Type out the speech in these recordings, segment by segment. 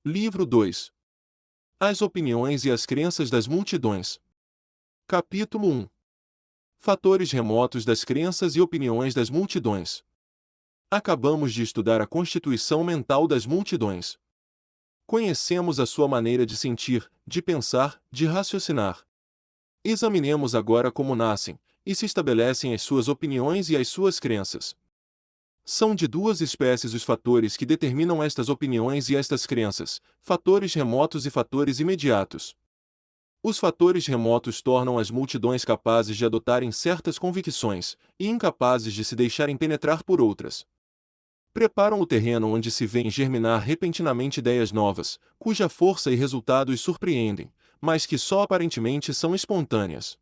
Livro 2. As opiniões e as crenças das multidões. Capítulo 1. Fatores remotos das crenças e opiniões das multidões. Acabamos de estudar a constituição mental das multidões. Conhecemos a sua maneira de sentir, de pensar, de raciocinar. Examinemos agora como nascem e se estabelecem as suas opiniões e as suas crenças. São de duas espécies os fatores que determinam estas opiniões e estas crenças: fatores remotos e fatores imediatos. Os fatores remotos tornam as multidões capazes de adotarem certas convicções e incapazes de se deixarem penetrar por outras. Preparam o terreno onde se vêem germinar repentinamente ideias novas, cuja força e resultados surpreendem, mas que só aparentemente são espontâneas.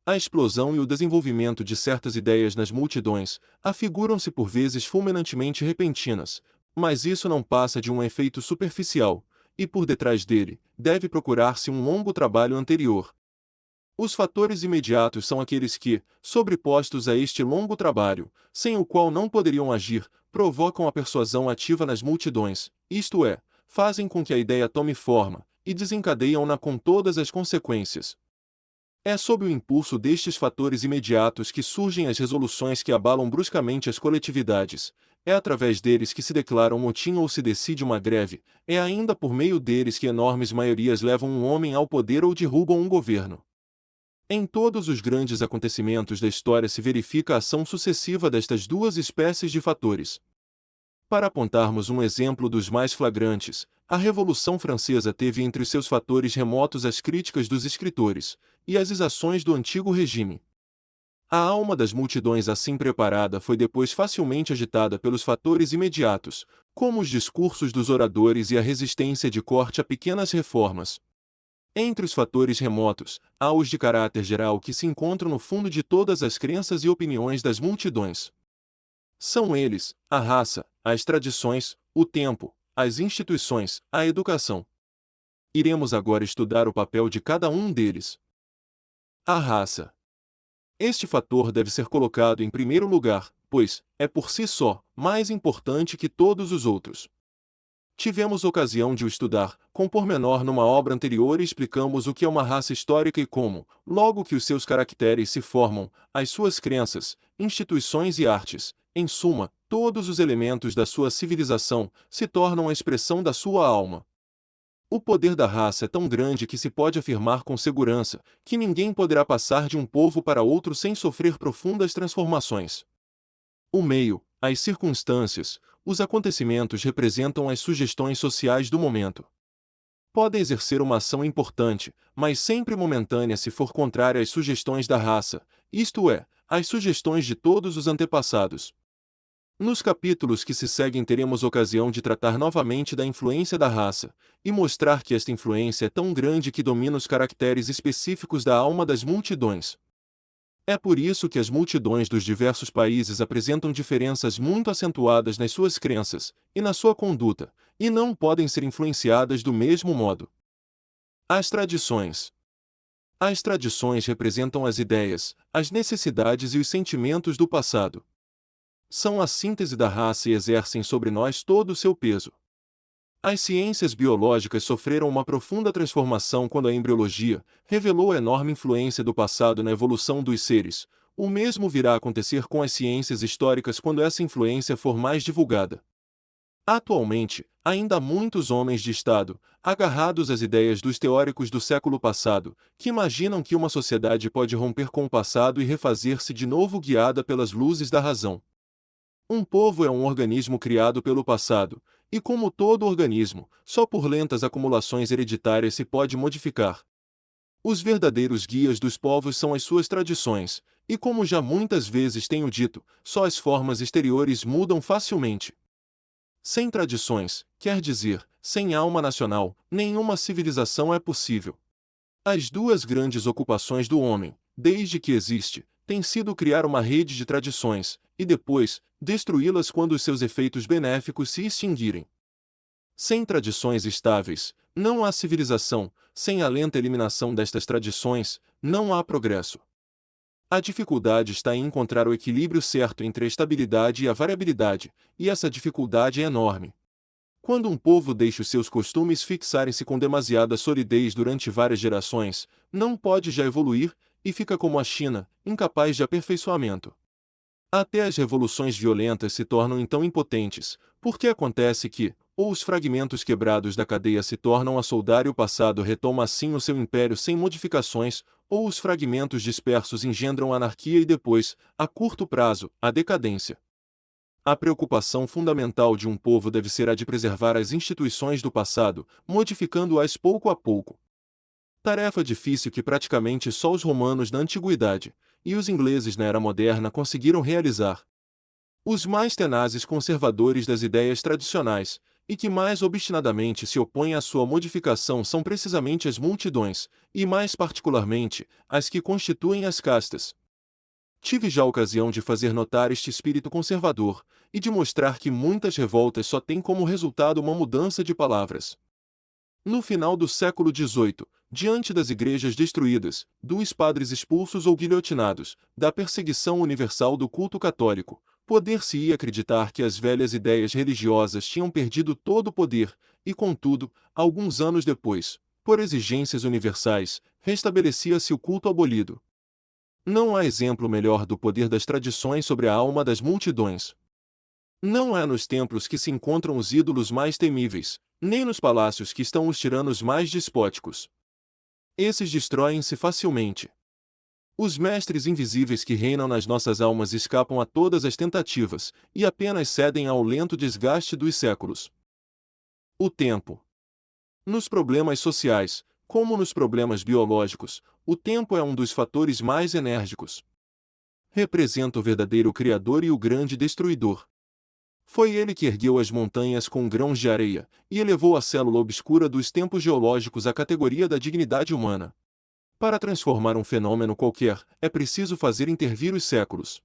A explosão e o desenvolvimento de certas ideias nas multidões afiguram-se por vezes fulminantemente repentinas, mas isso não passa de um efeito superficial, e por detrás dele, deve procurar-se um longo trabalho anterior. Os fatores imediatos são aqueles que, sobrepostos a este longo trabalho, sem o qual não poderiam agir, provocam a persuasão ativa nas multidões, isto é, fazem com que a ideia tome forma, e desencadeiam-na com todas as consequências. É sob o impulso destes fatores imediatos que surgem as resoluções que abalam bruscamente as coletividades, é através deles que se declara um motim ou se decide uma greve, é ainda por meio deles que enormes maiorias levam um homem ao poder ou derrubam um governo. Em todos os grandes acontecimentos da história se verifica a ação sucessiva destas duas espécies de fatores. Para apontarmos um exemplo dos mais flagrantes, a Revolução Francesa teve entre os seus fatores remotos as críticas dos escritores e as exações do antigo regime. A alma das multidões assim preparada foi depois facilmente agitada pelos fatores imediatos, como os discursos dos oradores e a resistência de corte a pequenas reformas. Entre os fatores remotos, há os de caráter geral que se encontram no fundo de todas as crenças e opiniões das multidões. São eles: a raça, as tradições, o tempo, as instituições, a educação. Iremos agora estudar o papel de cada um deles. A raça. Este fator deve ser colocado em primeiro lugar, pois é por si só mais importante que todos os outros. Tivemos ocasião de o estudar, com pormenor numa obra anterior e explicamos o que é uma raça histórica e como, logo que os seus caracteres se formam, as suas crenças, instituições e artes, em suma, todos os elementos da sua civilização, se tornam a expressão da sua alma. O poder da raça é tão grande que se pode afirmar com segurança que ninguém poderá passar de um povo para outro sem sofrer profundas transformações. O meio, as circunstâncias, os acontecimentos representam as sugestões sociais do momento. Podem exercer uma ação importante, mas sempre momentânea se for contrária às sugestões da raça, isto é, às sugestões de todos os antepassados. Nos capítulos que se seguem teremos ocasião de tratar novamente da influência da raça, e mostrar que esta influência é tão grande que domina os caracteres específicos da alma das multidões. É por isso que as multidões dos diversos países apresentam diferenças muito acentuadas nas suas crenças e na sua conduta, e não podem ser influenciadas do mesmo modo. As tradições. As tradições representam as ideias, as necessidades e os sentimentos do passado. São a síntese da raça e exercem sobre nós todo o seu peso. As ciências biológicas sofreram uma profunda transformação quando a embriologia revelou a enorme influência do passado na evolução dos seres. O mesmo virá a acontecer com as ciências históricas quando essa influência for mais divulgada. Atualmente, ainda há muitos homens de Estado, agarrados às ideias dos teóricos do século passado, que imaginam que uma sociedade pode romper com o passado e refazer-se de novo guiada pelas luzes da razão. Um povo é um organismo criado pelo passado, e como todo organismo, só por lentas acumulações hereditárias se pode modificar. Os verdadeiros guias dos povos são as suas tradições, e como já muitas vezes tenho dito, só as formas exteriores mudam facilmente. Sem tradições, quer dizer, sem alma nacional, nenhuma civilização é possível. As duas grandes ocupações do homem, desde que existe, têm sido criar uma rede de tradições, e depois, destruí-las quando os seus efeitos benéficos se extinguirem. Sem tradições estáveis, não há civilização; sem a lenta eliminação destas tradições, não há progresso. A dificuldade está em encontrar o equilíbrio certo entre a estabilidade e a variabilidade, e essa dificuldade é enorme. Quando um povo deixa os seus costumes fixarem-se com demasiada solidez durante várias gerações, não pode já evoluir, e fica como a China, incapaz de aperfeiçoamento. Até as revoluções violentas se tornam então impotentes, porque acontece que, ou os fragmentos quebrados da cadeia se tornam a soldar e o passado retoma assim o seu império sem modificações, ou os fragmentos dispersos engendram anarquia e depois, a curto prazo, a decadência. A preocupação fundamental de um povo deve ser a de preservar as instituições do passado, modificando-as pouco a pouco. Tarefa difícil que praticamente só os romanos na antiguidade, e os ingleses na era moderna conseguiram realizar. Os mais tenazes conservadores das ideias tradicionais, e que mais obstinadamente se opõem à sua modificação são precisamente as multidões, e mais particularmente, as que constituem as castas. Tive já a ocasião de fazer notar este espírito conservador, e de mostrar que muitas revoltas só têm como resultado uma mudança de palavras. No final do século XVIII, diante das igrejas destruídas, dos padres expulsos ou guilhotinados, da perseguição universal do culto católico, poder-se-ia acreditar que as velhas ideias religiosas tinham perdido todo o poder, e contudo, alguns anos depois, por exigências universais, restabelecia-se o culto abolido. Não há exemplo melhor do poder das tradições sobre a alma das multidões. Não é nos templos que se encontram os ídolos mais temíveis, nem nos palácios que estão os tiranos mais despóticos. Esses destroem-se facilmente. Os mestres invisíveis que reinam nas nossas almas escapam a todas as tentativas, e apenas cedem ao lento desgaste dos séculos. O tempo. Nos problemas sociais, como nos problemas biológicos, o tempo é um dos fatores mais enérgicos. Representa o verdadeiro Criador e o grande Destruidor. Foi ele que ergueu as montanhas com grãos de areia, e elevou a célula obscura dos tempos geológicos à categoria da dignidade humana. Para transformar um fenômeno qualquer, é preciso fazer intervir os séculos.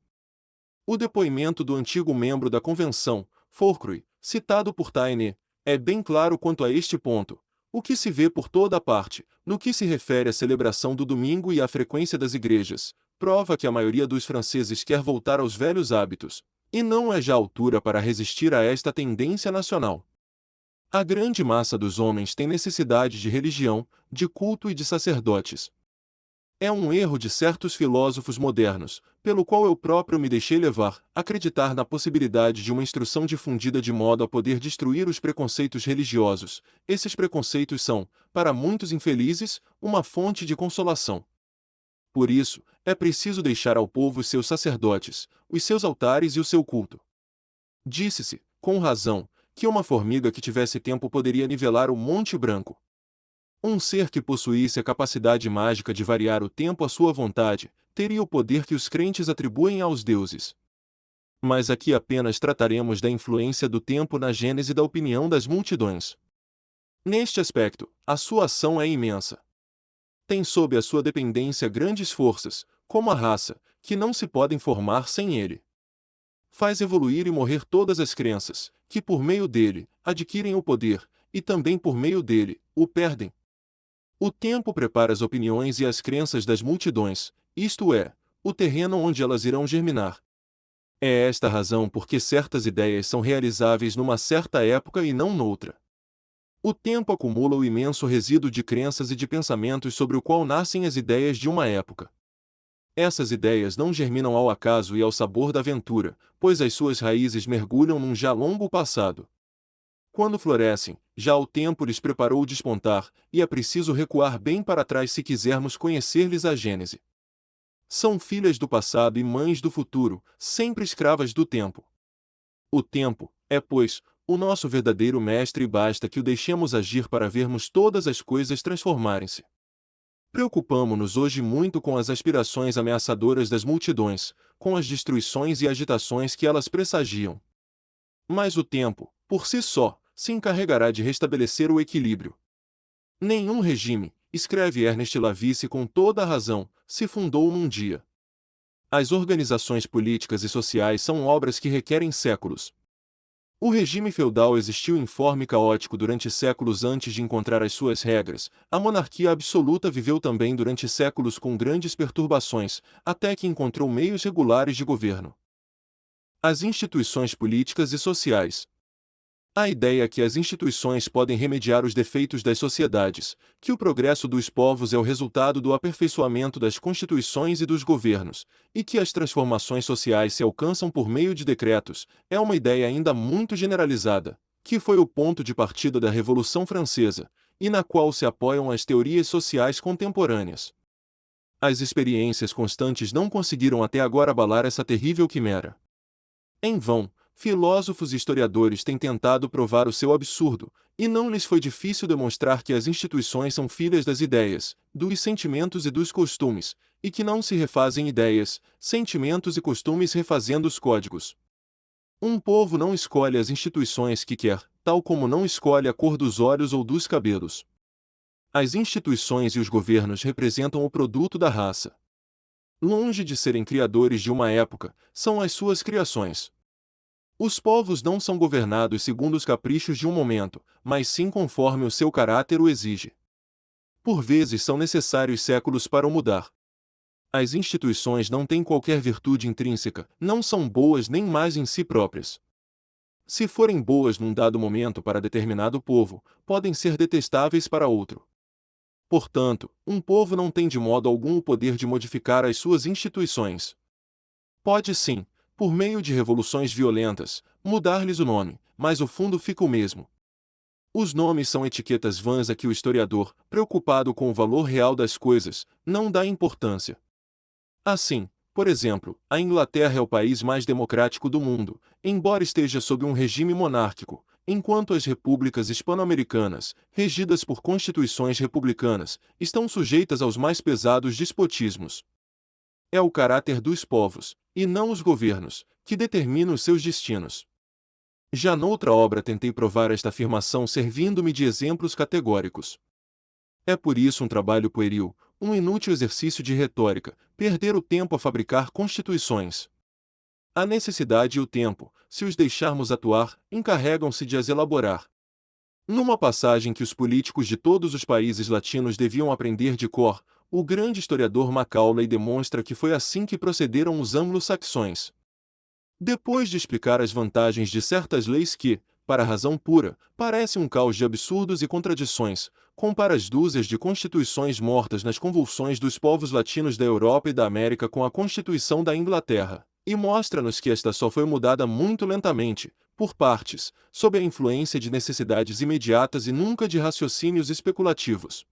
O depoimento do antigo membro da Convenção, Fourcroy, citado por Taine, é bem claro quanto a este ponto. O que se vê por toda a parte, no que se refere à celebração do domingo e à frequência das igrejas, prova que a maioria dos franceses quer voltar aos velhos hábitos, e não é já a altura para resistir a esta tendência nacional. A grande massa dos homens tem necessidade de religião, de culto e de sacerdotes. É um erro de certos filósofos modernos, pelo qual eu próprio me deixei levar, acreditar na possibilidade de uma instrução difundida de modo a poder destruir os preconceitos religiosos. Esses preconceitos são, para muitos infelizes, uma fonte de consolação. Por isso, é preciso deixar ao povo os seus sacerdotes, os seus altares e o seu culto. Disse-se, com razão, que uma formiga que tivesse tempo poderia nivelar o Monte Branco. Um ser que possuísse a capacidade mágica de variar o tempo à sua vontade, teria o poder que os crentes atribuem aos deuses. Mas aqui apenas trataremos da influência do tempo na gênese da opinião das multidões. Neste aspecto, a sua ação é imensa. Tem sob a sua dependência grandes forças, como a raça, que não se podem formar sem ele. Faz evoluir e morrer todas as crenças, que por meio dele, adquirem o poder, e também por meio dele, o perdem. O tempo prepara as opiniões e as crenças das multidões, isto é, o terreno onde elas irão germinar. É esta a razão por que certas ideias são realizáveis numa certa época e não noutra. O tempo acumula o imenso resíduo de crenças e de pensamentos sobre o qual nascem as ideias de uma época. Essas ideias não germinam ao acaso e ao sabor da aventura, pois as suas raízes mergulham num já longo passado. Quando florescem, já o tempo lhes preparou o despontar, e é preciso recuar bem para trás se quisermos conhecer-lhes a gênese. São filhas do passado e mães do futuro, sempre escravas do tempo. O tempo é, pois, o nosso verdadeiro mestre e basta que o deixemos agir para vermos todas as coisas transformarem-se. Preocupamo-nos hoje muito com as aspirações ameaçadoras das multidões, com as destruições e agitações que elas pressagiam. Mas o tempo, por si só, se encarregará de restabelecer o equilíbrio. Nenhum regime, escreve Ernest Lavice com toda a razão, se fundou num dia. As organizações políticas e sociais são obras que requerem séculos. O regime feudal existiu informe e caótico durante séculos antes de encontrar as suas regras, a monarquia absoluta viveu também durante séculos com grandes perturbações, até que encontrou meios regulares de governo. As instituições políticas e sociais. A ideia que as instituições podem remediar os defeitos das sociedades, que o progresso dos povos é o resultado do aperfeiçoamento das constituições e dos governos, e que as transformações sociais se alcançam por meio de decretos, é uma ideia ainda muito generalizada, que foi o ponto de partida da Revolução Francesa, e na qual se apoiam as teorias sociais contemporâneas. As experiências constantes não conseguiram até agora abalar essa terrível quimera. Em vão, filósofos e historiadores têm tentado provar o seu absurdo, e não lhes foi difícil demonstrar que as instituições são filhas das ideias, dos sentimentos e dos costumes, e que não se refazem ideias, sentimentos e costumes refazendo os códigos. Um povo não escolhe as instituições que quer, tal como não escolhe a cor dos olhos ou dos cabelos. As instituições e os governos representam o produto da raça. Longe de serem criadores de uma época, são as suas criações. Os povos não são governados segundo os caprichos de um momento, mas sim conforme o seu caráter o exige. Por vezes são necessários séculos para o mudar. As instituições não têm qualquer virtude intrínseca, não são boas nem más em si próprias. Se forem boas num dado momento para determinado povo, podem ser detestáveis para outro. Portanto, um povo não tem de modo algum o poder de modificar as suas instituições. Pode sim, por meio de revoluções violentas, mudar-lhes o nome, mas o fundo fica o mesmo. Os nomes são etiquetas vãs a que o historiador, preocupado com o valor real das coisas, não dá importância. Assim, por exemplo, a Inglaterra é o país mais democrático do mundo, embora esteja sob um regime monárquico, enquanto as repúblicas hispano-americanas, regidas por constituições republicanas, estão sujeitas aos mais pesados despotismos. É o caráter dos povos, e não os governos, que determina os seus destinos. Já noutra obra tentei provar esta afirmação servindo-me de exemplos categóricos. É por isso um trabalho pueril, um inútil exercício de retórica, perder o tempo a fabricar constituições. A necessidade e o tempo, se os deixarmos atuar, encarregam-se de as elaborar. Numa passagem que os políticos de todos os países latinos deviam aprender de cor, o grande historiador Macaulay demonstra que foi assim que procederam os anglo-saxões. Depois de explicar as vantagens de certas leis que, para a razão pura, parecem um caos de absurdos e contradições, compara as dúzias de constituições mortas nas convulsões dos povos latinos da Europa e da América com a Constituição da Inglaterra, e mostra-nos que esta só foi mudada muito lentamente, por partes, sob a influência de necessidades imediatas e nunca de raciocínios especulativos.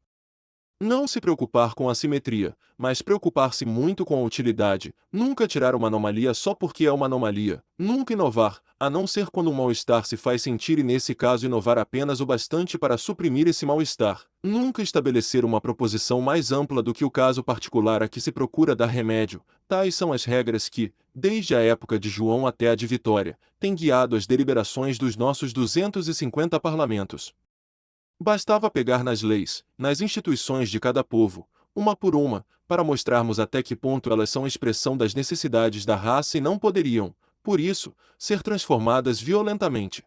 Não se preocupar com a simetria, mas preocupar-se muito com a utilidade, nunca tirar uma anomalia só porque é uma anomalia, nunca inovar, a não ser quando um mal-estar se faz sentir e nesse caso inovar apenas o bastante para suprimir esse mal-estar, nunca estabelecer uma proposição mais ampla do que o caso particular a que se procura dar remédio, tais são as regras que, desde a época de João até a de Vitória, têm guiado as deliberações dos nossos 250 parlamentos. Bastava pegar nas leis, nas instituições de cada povo, uma por uma, para mostrarmos até que ponto elas são expressão das necessidades da raça e não poderiam, por isso, ser transformadas violentamente.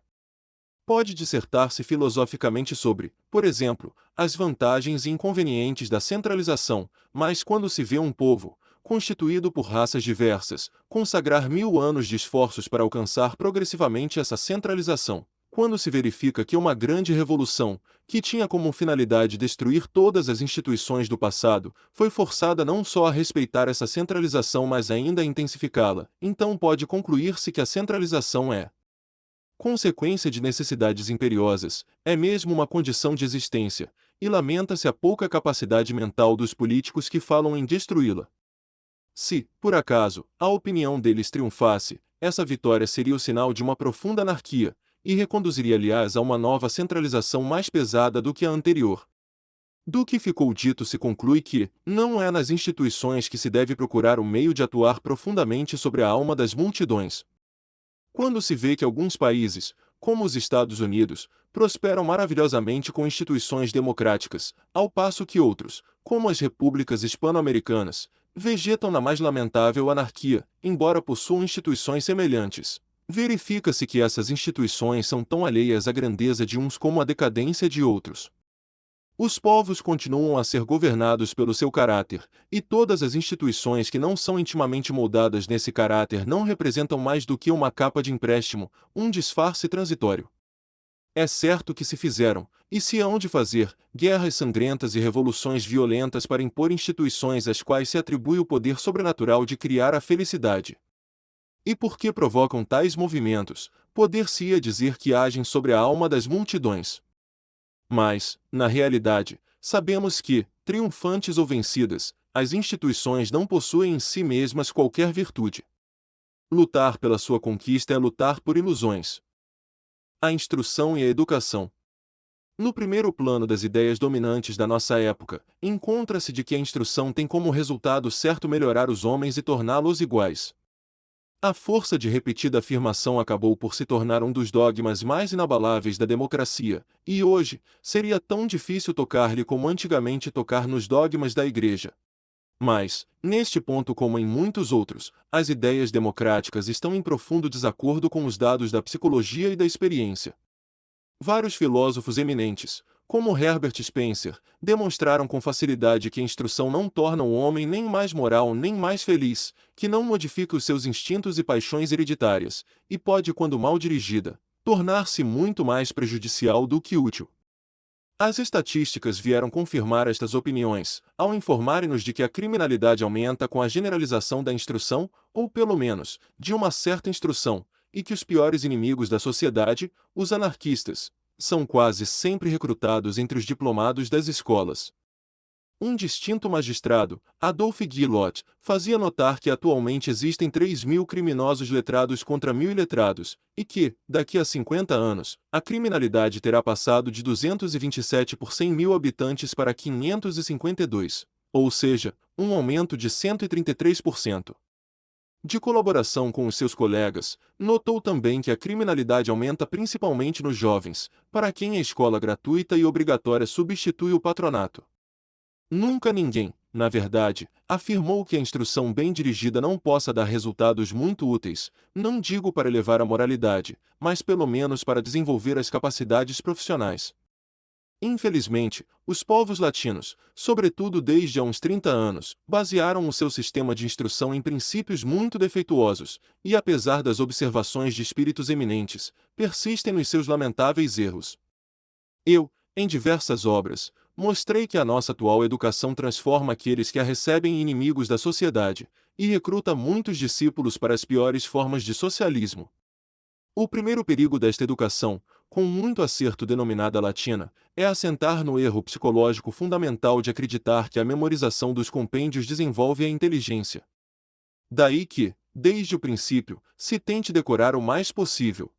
Pode dissertar-se filosoficamente sobre, por exemplo, as vantagens e inconvenientes da centralização, mas quando se vê um povo, constituído por raças diversas, consagrar 1000 anos de esforços para alcançar progressivamente essa centralização, quando se verifica que uma grande revolução, que tinha como finalidade destruir todas as instituições do passado, foi forçada não só a respeitar essa centralização mas ainda a intensificá-la, então pode concluir-se que a centralização é consequência de necessidades imperiosas, é mesmo uma condição de existência, e lamenta-se a pouca capacidade mental dos políticos que falam em destruí-la. Se, por acaso, a opinião deles triunfasse, essa vitória seria o sinal de uma profunda anarquia, e reconduziria aliás a uma nova centralização mais pesada do que a anterior. Do que ficou dito se conclui que, não é nas instituições que se deve procurar o meio de atuar profundamente sobre a alma das multidões. Quando se vê que alguns países, como os Estados Unidos, prosperam maravilhosamente com instituições democráticas, ao passo que outros, como as repúblicas hispano-americanas, vegetam na mais lamentável anarquia, embora possuam instituições semelhantes, verifica-se que essas instituições são tão alheias à grandeza de uns como à decadência de outros. Os povos continuam a ser governados pelo seu caráter, e todas as instituições que não são intimamente moldadas nesse caráter não representam mais do que uma capa de empréstimo, um disfarce transitório. É certo que se fizeram, e se hão de fazer, guerras sangrentas e revoluções violentas para impor instituições às quais se atribui o poder sobrenatural de criar a felicidade. E por que provocam tais movimentos, poder-se-ia dizer que agem sobre a alma das multidões. Mas, na realidade, sabemos que, triunfantes ou vencidas, as instituições não possuem em si mesmas qualquer virtude. Lutar pela sua conquista é lutar por ilusões. A instrução e a educação. No primeiro plano das ideias dominantes da nossa época, encontra-se de que a instrução tem como resultado certo melhorar os homens e torná-los iguais. A força de repetida afirmação acabou por se tornar um dos dogmas mais inabaláveis da democracia, e hoje, seria tão difícil tocar-lhe como antigamente tocar nos dogmas da Igreja. Mas, neste ponto como em muitos outros, as ideias democráticas estão em profundo desacordo com os dados da psicologia e da experiência. Vários filósofos eminentes, como Herbert Spencer, demonstraram com facilidade que a instrução não torna o homem nem mais moral nem mais feliz, que não modifica os seus instintos e paixões hereditárias, e pode, quando mal dirigida, tornar-se muito mais prejudicial do que útil. As estatísticas vieram confirmar estas opiniões, ao informarem-nos de que a criminalidade aumenta com a generalização da instrução, ou pelo menos, de uma certa instrução, e que os piores inimigos da sociedade, os anarquistas, são quase sempre recrutados entre os diplomados das escolas. Um distinto magistrado, Adolphe Guillot, fazia notar que atualmente existem 3.000 criminosos letrados contra 1.000 iletrados, e que, daqui a 50 anos, a criminalidade terá passado de 227 por 100.000 habitantes para 552, ou seja, um aumento de 133%. De colaboração com os seus colegas, notou também que a criminalidade aumenta principalmente nos jovens, para quem a escola gratuita e obrigatória substitui o patronato. Nunca ninguém, na verdade, afirmou que a instrução bem dirigida não possa dar resultados muito úteis, não digo para elevar a moralidade, mas pelo menos para desenvolver as capacidades profissionais. Infelizmente, os povos latinos, sobretudo desde há uns 30 anos, basearam o seu sistema de instrução em princípios muito defeituosos, e apesar das observações de espíritos eminentes, persistem nos seus lamentáveis erros. Eu, em diversas obras, mostrei que a nossa atual educação transforma aqueles que a recebem em inimigos da sociedade, e recruta muitos discípulos para as piores formas de socialismo. O primeiro perigo desta educação, com muito acerto denominada latina, é assentar no erro psicológico fundamental de acreditar que a memorização dos compêndios desenvolve a inteligência. Daí que, desde o princípio, se tente decorar o mais possível.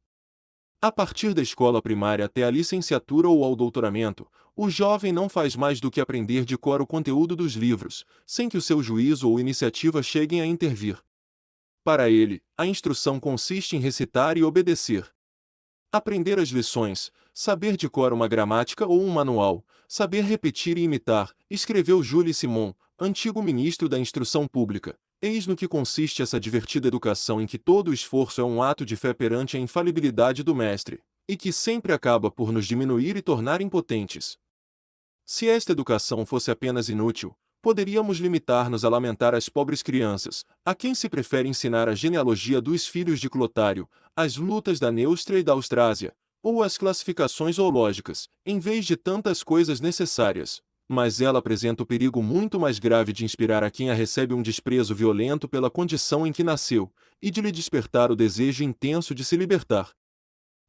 A partir da escola primária até a licenciatura ou ao doutoramento, o jovem não faz mais do que aprender de cor o conteúdo dos livros, sem que o seu juízo ou iniciativa cheguem a intervir. Para ele, a instrução consiste em recitar e obedecer. Aprender as lições, saber de cor uma gramática ou um manual, saber repetir e imitar, escreveu Jules Simon, antigo ministro da Instrução Pública. Eis no que consiste essa divertida educação em que todo o esforço é um ato de fé perante a infalibilidade do mestre, e que sempre acaba por nos diminuir e tornar impotentes. Se esta educação fosse apenas inútil, poderíamos limitar-nos a lamentar as pobres crianças, a quem se prefere ensinar a genealogia dos filhos de Clotário, as lutas da Neustria e da Austrásia, ou as classificações zoológicas, em vez de tantas coisas necessárias. Mas ela apresenta o perigo muito mais grave de inspirar a quem a recebe um desprezo violento pela condição em que nasceu, e de lhe despertar o desejo intenso de se libertar.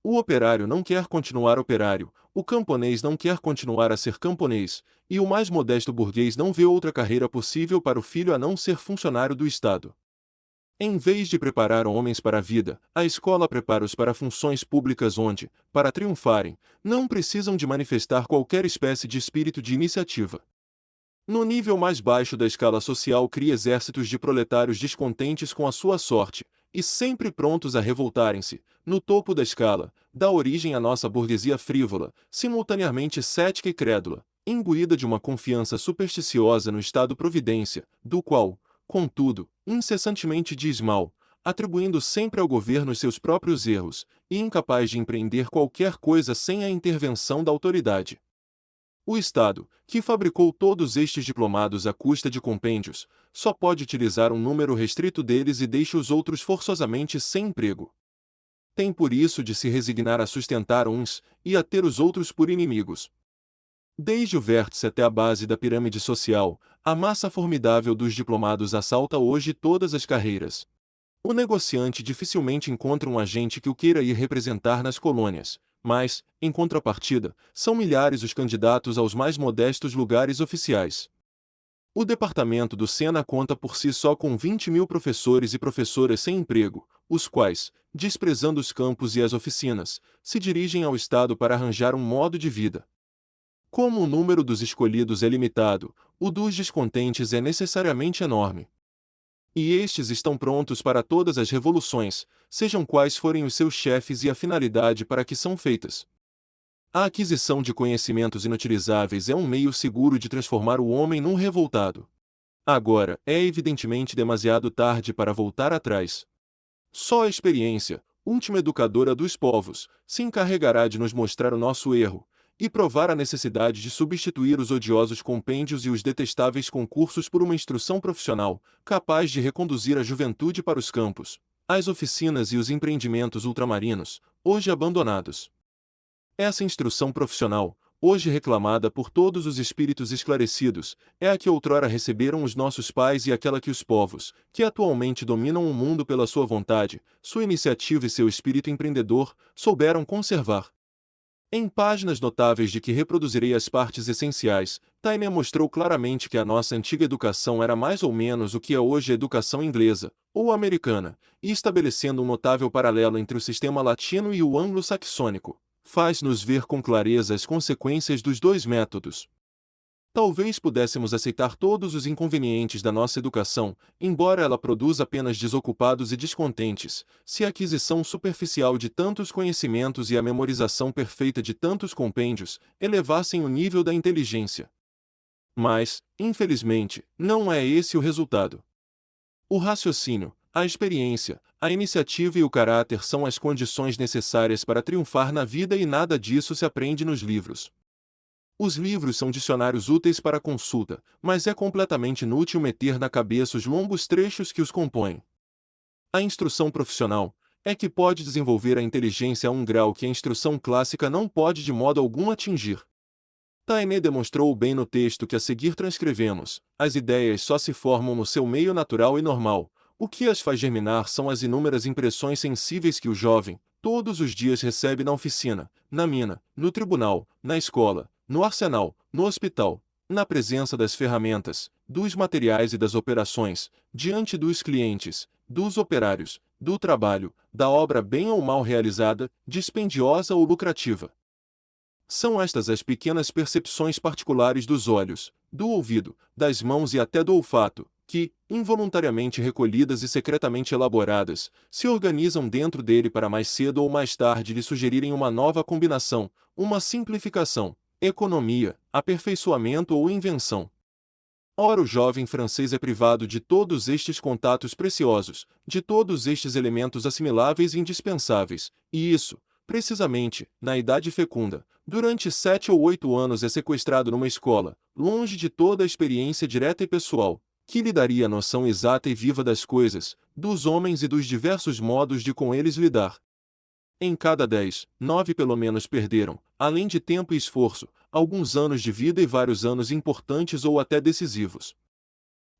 O operário não quer continuar operário, o camponês não quer continuar a ser camponês, e o mais modesto burguês não vê outra carreira possível para o filho a não ser funcionário do Estado. Em vez de preparar homens para a vida, a escola prepara-os para funções públicas onde, para triunfarem, não precisam de manifestar qualquer espécie de espírito de iniciativa. No nível mais baixo da escala social cria exércitos de proletários descontentes com a sua sorte, e sempre prontos a revoltarem-se. No topo da escala, dá origem à nossa burguesia frívola, simultaneamente cética e crédula, imbuída de uma confiança supersticiosa no Estado-providência, do qual, contudo, incessantemente diz mal, atribuindo sempre ao governo os seus próprios erros, e incapaz de empreender qualquer coisa sem a intervenção da autoridade. O Estado, que fabricou todos estes diplomados à custa de compêndios, só pode utilizar um número restrito deles e deixa os outros forçosamente sem emprego. Tem por isso de se resignar a sustentar uns, e a ter os outros por inimigos. Desde o vértice até a base da pirâmide social, a massa formidável dos diplomados assalta hoje todas as carreiras. O negociante dificilmente encontra um agente que o queira ir representar nas colônias, mas, em contrapartida, são milhares os candidatos aos mais modestos lugares oficiais. O departamento do Sena conta por si só com 20.000 professores e professoras sem emprego, os quais, desprezando os campos e as oficinas, se dirigem ao Estado para arranjar um modo de vida. Como o número dos escolhidos é limitado, o dos descontentes é necessariamente enorme. E estes estão prontos para todas as revoluções, sejam quais forem os seus chefes e a finalidade para que são feitas. A aquisição de conhecimentos inutilizáveis é um meio seguro de transformar o homem num revoltado. Agora, é evidentemente demasiado tarde para voltar atrás. Só a experiência, última educadora dos povos, se encarregará de nos mostrar o nosso erro, e provar a necessidade de substituir os odiosos compêndios e os detestáveis concursos por uma instrução profissional, capaz de reconduzir a juventude para os campos, as oficinas e os empreendimentos ultramarinos, hoje abandonados. Essa instrução profissional, hoje reclamada por todos os espíritos esclarecidos, é a que outrora receberam os nossos pais e aquela que os povos, que atualmente dominam o mundo pela sua vontade, sua iniciativa e seu espírito empreendedor, souberam conservar. Em páginas notáveis de que reproduzirei as partes essenciais, Taine mostrou claramente que a nossa antiga educação era mais ou menos o que é hoje a educação inglesa, ou americana, e estabelecendo um notável paralelo entre o sistema latino e o anglo-saxônico, faz-nos ver com clareza as consequências dos dois métodos. Talvez pudéssemos aceitar todos os inconvenientes da nossa educação, embora ela produza apenas desocupados e descontentes, se a aquisição superficial de tantos conhecimentos e a memorização perfeita de tantos compêndios elevassem o nível da inteligência. Mas, infelizmente, não é esse o resultado. O raciocínio, a experiência, a iniciativa e o caráter são as condições necessárias para triunfar na vida e nada disso se aprende nos livros. Os livros são dicionários úteis para consulta, mas é completamente inútil meter na cabeça os longos trechos que os compõem. A instrução profissional é que pode desenvolver a inteligência a um grau que a instrução clássica não pode de modo algum atingir. Taine demonstrou bem no texto que a seguir transcrevemos: as ideias só se formam no seu meio natural e normal, o que as faz germinar são as inúmeras impressões sensíveis que o jovem, todos os dias recebe na oficina, na mina, no tribunal, na escola, no arsenal, no hospital, na presença das ferramentas, dos materiais e das operações, diante dos clientes, dos operários, do trabalho, da obra bem ou mal realizada, dispendiosa ou lucrativa. São estas as pequenas percepções particulares dos olhos, do ouvido, das mãos e até do olfato, que, involuntariamente recolhidas e secretamente elaboradas, se organizam dentro dele para mais cedo ou mais tarde lhe sugerirem uma nova combinação, uma simplificação, economia, aperfeiçoamento ou invenção. Ora, o jovem francês é privado de todos estes contatos preciosos, de todos estes elementos assimiláveis e indispensáveis, e isso, precisamente, na idade fecunda, durante 7 ou 8 anos é sequestrado numa escola, longe de toda a experiência direta e pessoal, que lhe daria a noção exata e viva das coisas, dos homens e dos diversos modos de com eles lidar. Em cada 10, 9 pelo menos perderam, além de tempo e esforço, alguns anos de vida e vários anos importantes ou até decisivos.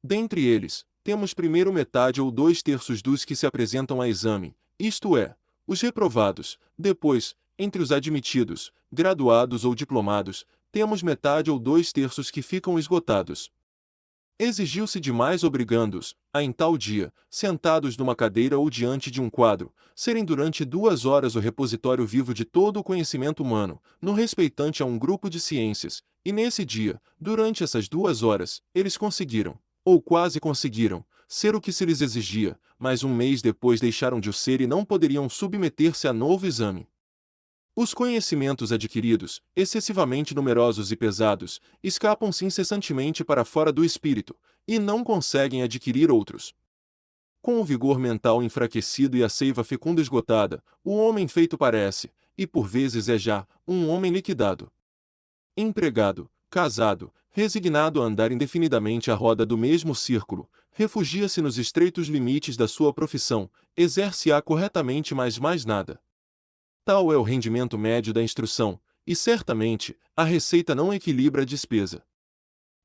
Dentre eles, temos primeiro metade ou 2/3 dos que se apresentam a exame, isto é, os reprovados. Depois, entre os admitidos, graduados ou diplomados, temos metade ou 2/3 que ficam esgotados. Exigiu-se demais obrigando-os, a em tal dia, sentados numa cadeira ou diante de um quadro, serem durante 2 horas o repositório vivo de todo o conhecimento humano, no respeitante a um grupo de ciências, e nesse dia, durante essas 2 horas, eles conseguiram, ou quase conseguiram, ser o que se lhes exigia, mas um mês depois deixaram de o ser e não poderiam submeter-se a novo exame. Os conhecimentos adquiridos, excessivamente numerosos e pesados, escapam-se incessantemente para fora do espírito, e não conseguem adquirir outros. Com o vigor mental enfraquecido e a seiva fecunda esgotada, o homem feito parece, e por vezes é já, um homem liquidado. Empregado, casado, resignado a andar indefinidamente à roda do mesmo círculo, refugia-se nos estreitos limites da sua profissão, exerce-a corretamente, mas mais nada. Tal é o rendimento médio da instrução, e certamente, a receita não equilibra a despesa.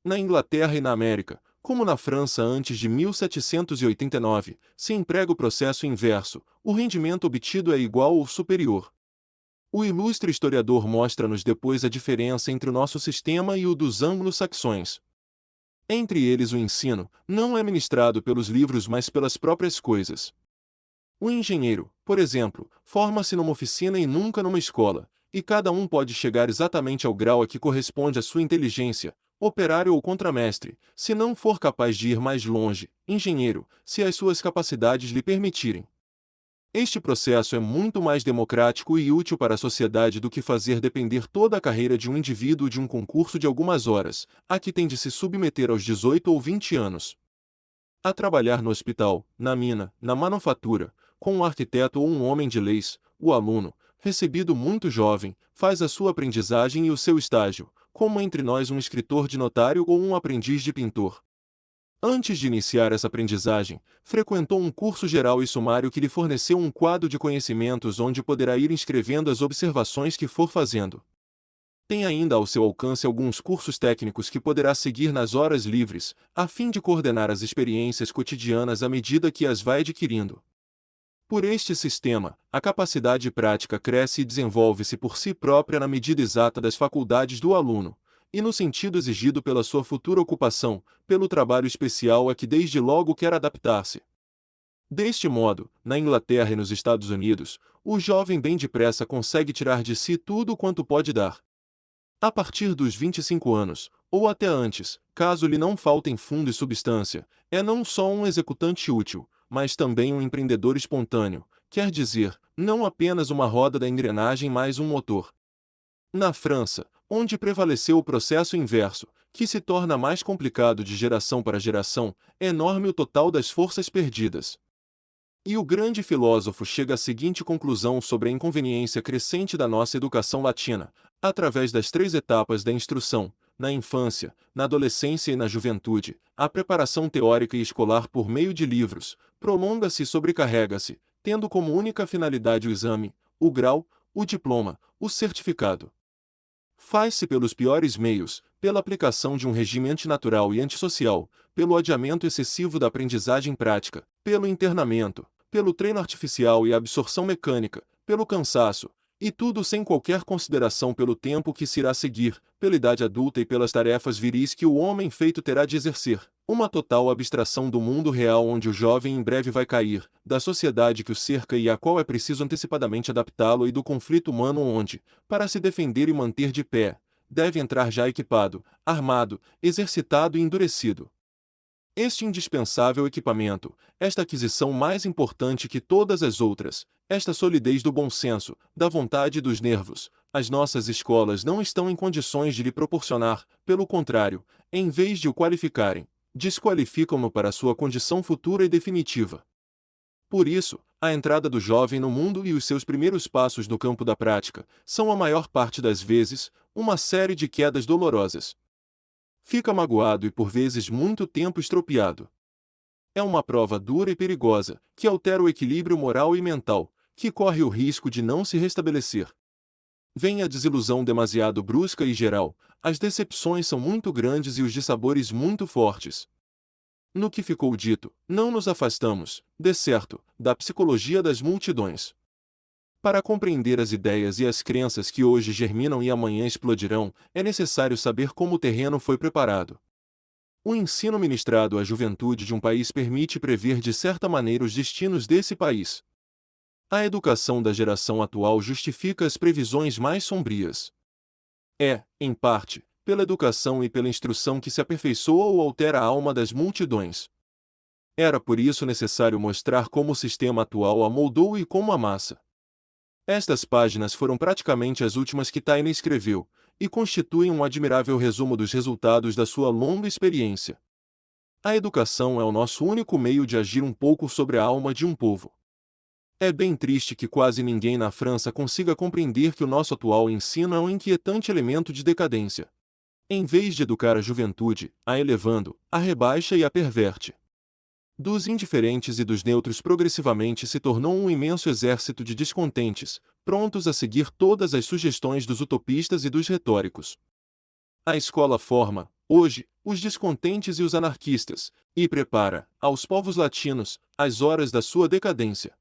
Na Inglaterra e na América, como na França antes de 1789, se emprega o processo inverso, o rendimento obtido é igual ou superior. O ilustre historiador mostra-nos depois a diferença entre o nosso sistema e o dos anglo-saxões. Entre eles o ensino não é ministrado pelos livros mas pelas próprias coisas. O engenheiro, por exemplo, forma-se numa oficina e nunca numa escola, e cada um pode chegar exatamente ao grau a que corresponde a sua inteligência, operário ou contramestre, se não for capaz de ir mais longe, engenheiro, se as suas capacidades lhe permitirem. Este processo é muito mais democrático e útil para a sociedade do que fazer depender toda a carreira de um indivíduo de um concurso de algumas horas, a que tem de se submeter aos 18 ou 20 anos. A trabalhar no hospital, na mina, na manufatura, com um arquiteto ou um homem de leis, o aluno, recebido muito jovem, faz a sua aprendizagem e o seu estágio, como entre nós um escritor de notário ou um aprendiz de pintor. Antes de iniciar essa aprendizagem, frequentou um curso geral e sumário que lhe forneceu um quadro de conhecimentos onde poderá ir inscrevendo as observações que for fazendo. Tem ainda ao seu alcance alguns cursos técnicos que poderá seguir nas horas livres, a fim de coordenar as experiências cotidianas à medida que as vai adquirindo. Por este sistema, a capacidade prática cresce e desenvolve-se por si própria na medida exata das faculdades do aluno, e no sentido exigido pela sua futura ocupação, pelo trabalho especial a que desde logo quer adaptar-se. Deste modo, na Inglaterra e nos Estados Unidos, o jovem bem depressa consegue tirar de si tudo quanto pode dar. A partir dos 25 anos, ou até antes, caso lhe não faltem fundo e substância, é não só um executante útil, mas também um empreendedor espontâneo, quer dizer, não apenas uma roda da engrenagem mas um motor. Na França, onde prevaleceu o processo inverso, que se torna mais complicado de geração para geração, é enorme o total das forças perdidas. E o grande filósofo chega à seguinte conclusão sobre a inconveniência crescente da nossa educação latina, através das 3 etapas da instrução, na infância, na adolescência e na juventude, a preparação teórica e escolar por meio de livros, prolonga-se e sobrecarrega-se, tendo como única finalidade o exame, o grau, o diploma, o certificado. Faz-se pelos piores meios, pela aplicação de um regime antinatural e antissocial, pelo adiamento excessivo da aprendizagem prática, pelo internamento, pelo treino artificial e absorção mecânica, pelo cansaço, e tudo sem qualquer consideração pelo tempo que se irá seguir, pela idade adulta e pelas tarefas viris que o homem feito terá de exercer. Uma total abstração do mundo real onde o jovem em breve vai cair, da sociedade que o cerca e à qual é preciso antecipadamente adaptá-lo e do conflito humano onde, para se defender e manter de pé, deve entrar já equipado, armado, exercitado e endurecido. Este indispensável equipamento, esta aquisição mais importante que todas as outras, esta solidez do bom senso, da vontade e dos nervos, as nossas escolas não estão em condições de lhe proporcionar, pelo contrário, em vez de o qualificarem, desqualificam-no para sua condição futura e definitiva. Por isso, a entrada do jovem no mundo e os seus primeiros passos no campo da prática, são a maior parte das vezes, uma série de quedas dolorosas. Fica magoado e por vezes muito tempo estropiado. É uma prova dura e perigosa, que altera o equilíbrio moral e mental, que corre o risco de não se restabelecer. Vem a desilusão demasiado brusca e geral, as decepções são muito grandes e os dissabores muito fortes. No que ficou dito, não nos afastamos, de certo, da psicologia das multidões. Para compreender as ideias e as crenças que hoje germinam e amanhã explodirão, é necessário saber como o terreno foi preparado. O ensino ministrado à juventude de um país permite prever de certa maneira os destinos desse país. A educação da geração atual justifica as previsões mais sombrias. É, em parte, pela educação e pela instrução que se aperfeiçoa ou altera a alma das multidões. Era por isso necessário mostrar como o sistema atual a moldou e como amassa. Estas páginas foram praticamente as últimas que Taine escreveu, e constituem um admirável resumo dos resultados da sua longa experiência. A educação é o nosso único meio de agir um pouco sobre a alma de um povo. É bem triste que quase ninguém na França consiga compreender que o nosso atual ensino é um inquietante elemento de decadência. Em vez de educar a juventude, a elevando, a rebaixa e a perverte. Dos indiferentes e dos neutros progressivamente se tornou um imenso exército de descontentes, prontos a seguir todas as sugestões dos utopistas e dos retóricos. A escola forma, hoje, os descontentes e os anarquistas, e prepara, aos povos latinos, as horas da sua decadência.